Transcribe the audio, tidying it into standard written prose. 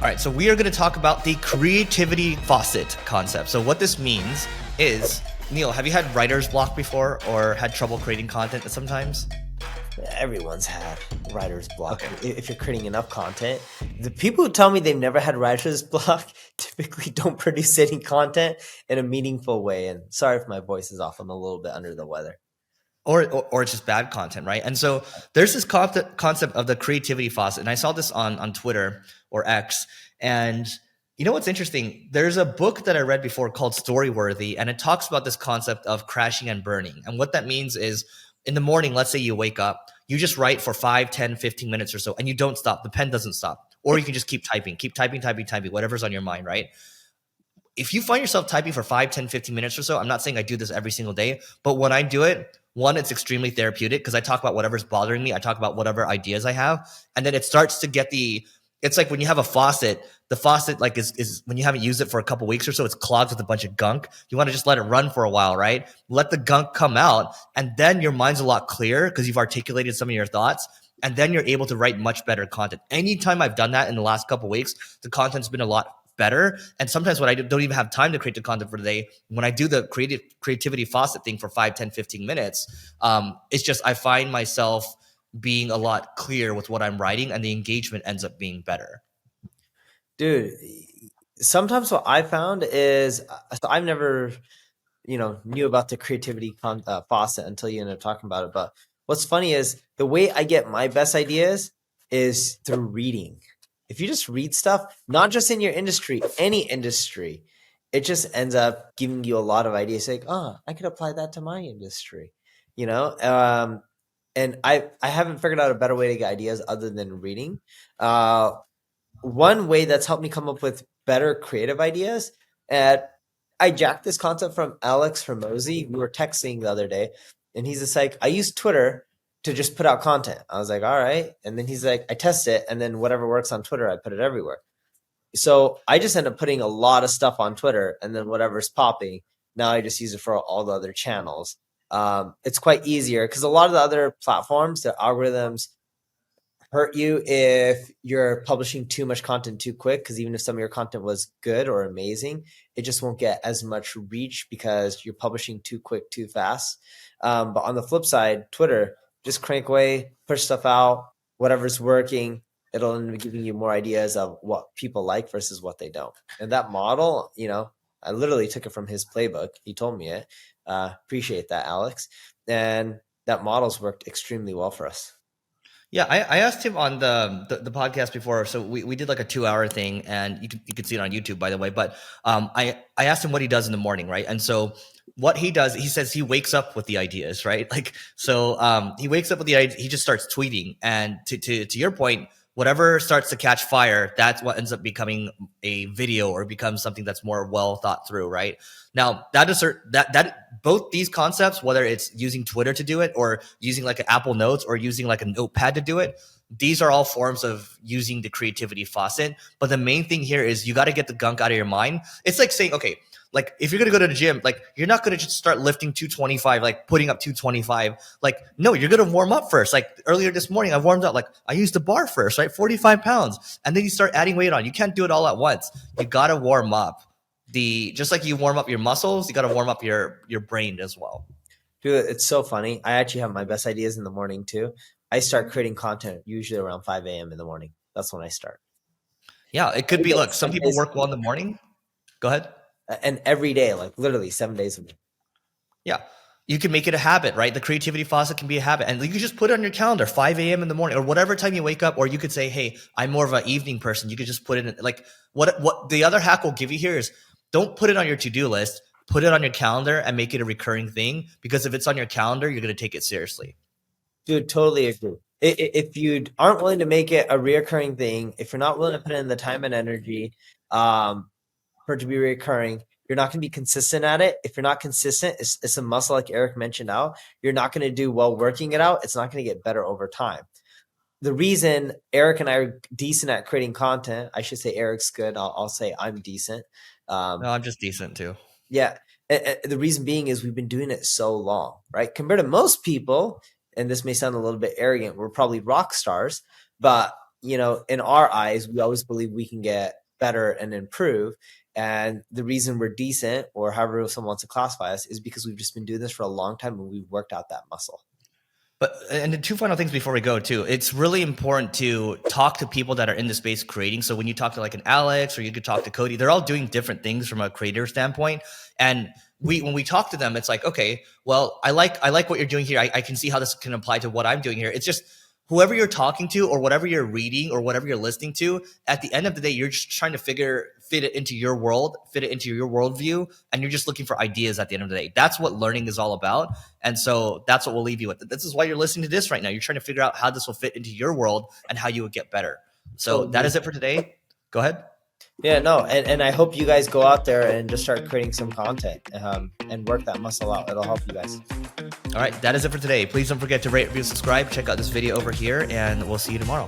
All right, so we are going to talk about the creativity faucet concept. So what this means is, Neil, have you had writer's block before or had trouble creating content sometimes? Everyone's had writer's block. Okay. If you're creating enough content, the people who tell me they've never had writer's block typically don't produce any content in a meaningful way. And sorry if my voice is off. I'm a little bit under the weather. Or it's just bad content, right? And so there's this concept of the creativity faucet, and I saw this on Twitter or X. And you know what's interesting? There's a book that I read before called Storyworthy, and it talks about this concept of crashing and burning. And what that means is, in the morning, let's say you wake up, you just write for 5, 10, 15 minutes or so, and you don't stop. The pen doesn't stop. Or you can just keep typing, whatever's on your mind, right? If you find yourself typing for 5, 10, 15 minutes or so, I'm not saying I do this every single day, but when I do it, one, it's extremely therapeutic because I talk about whatever's bothering me. I talk about whatever ideas I have. And then it starts to get it's like when you have a faucet, the faucet like is when you haven't used it for a couple weeks or so, it's clogged with a bunch of gunk. You want to just let it run for a while, right? Let the gunk come out. And then your mind's a lot clearer because you've articulated some of your thoughts. And then you're able to write much better content. Anytime I've done that in the last couple of weeks, the content's been a lot better. And sometimes when I don't even have time to create the content for the day, when I do the creativity faucet thing for 5, 10, 15 minutes, it's just I find myself being a lot clearer with what I'm writing and the engagement ends up being better. Dude, sometimes what I found is so I've never, knew about the creativity faucet until you ended up talking about it. But what's funny is the way I get my best ideas is through reading. If you just read stuff, not just in your industry, any industry, it just ends up giving you a lot of ideas. Like, I could apply that to my industry, and I haven't figured out a better way to get ideas other than reading. One way that's helped me come up with better creative ideas, and I jacked this concept from Alex Hermosi. We were texting the other day, and he's just like, I use Twitter to just put out content. I was like, all right. And then he's like, I test it. And then whatever works on Twitter, I put it everywhere. So I just end up putting a lot of stuff on Twitter, and then whatever's popping, now I just use it for all the other channels. It's quite easier because a lot of the other platforms, their algorithms hurt you if you're publishing too much content too quick, because even if some of your content was good or amazing, it just won't get as much reach because you're publishing too quick, too fast. But on the flip side, Twitter, just crank away, push stuff out, whatever's working, it'll end up giving you more ideas of what people like versus what they don't. And that model, I literally took it from his playbook. He told me it. Appreciate that, Alex. And that model's worked extremely well for us. Yeah, I asked him on the podcast before, so we did like a 2-hour thing, and you could see it on YouTube, by the way. But I asked him what he does in the morning, right? And so what he does, he says he wakes up with the ideas, right? Like so, he wakes up with the idea, he just starts tweeting, and to your point, whatever starts to catch fire, that's what ends up becoming a video or becomes something that's more well thought through, right? Now that both these concepts, whether it's using Twitter to do it or using like an Apple Notes or using like a notepad to do it, these are all forms of using the creativity faucet. But the main thing here is you got to get the gunk out of your mind. It's like saying, okay, like if you're going to go to the gym, like you're not going to just start lifting 225, like putting up 225. Like, no, you're going to warm up first. Like earlier this morning, I warmed up, like I used the bar first, right? 45 pounds. And then you start adding weight on. You can't do it all at once. You got to warm up. Just like you warm up your muscles, you got to warm up your brain as well. Dude, it's so funny. I actually have my best ideas in the morning too. I start creating content usually around 5 a.m. in the morning. That's when I start. Yeah, it could be. Look, some people work well in the morning. Go ahead. And every day, like literally 7 days a week. Yeah. You can make it a habit, right? The creativity faucet can be a habit. And you can just put it on your calendar, 5 a.m. in the morning or whatever time you wake up. Or you could say, hey, I'm more of an evening person. You could just put it in. Like what the other hack will give you here is don't put it on your to-do list. Put it on your calendar and make it a recurring thing. Because if it's on your calendar, you're going to take it seriously. Dude, totally agree. If you aren't willing to make it a reoccurring thing, if you're not willing to put in the time and energy for it to be recurring, you're not going to be consistent at it. If you're not consistent, it's a muscle like Eric mentioned out. You're not going to do well working it out. It's not going to get better over time. The reason Eric and I are decent at creating content, I should say Eric's good. I'll say I'm decent. No, I'm just decent too. Yeah. The reason being is we've been doing it so long, right? Compared to most people, and this may sound a little bit arrogant, we're probably rock stars, but in our eyes, we always believe we can get better and improve. And the reason we're decent, or however someone wants to classify us, is because we've just been doing this for a long time and we've worked out that muscle. And the two final things before we go too, it's really important to talk to people that are in the space creating. So when you talk to like an Alex, or you could talk to Cody, they're all doing different things from a creator standpoint. And when we talk to them, it's like, okay, well, I like what you're doing here. I can see how this can apply to what I'm doing here. It's just whoever you're talking to, or whatever you're reading, or whatever you're listening to, at the end of the day, you're just trying to fit it into your world, fit it into your worldview, and you're just looking for ideas at the end of the day. That's what learning is all about. And so that's what we'll leave you with. This is why you're listening to this right now. You're trying to figure out how this will fit into your world and how you would get better. So that is it for today. Go ahead. Yeah, no, and I hope you guys go out there and just start creating some content and work that muscle out. It'll help you guys. All right, that is it for today. Please don't forget to rate, review, subscribe. Check out this video over here, and we'll see you tomorrow.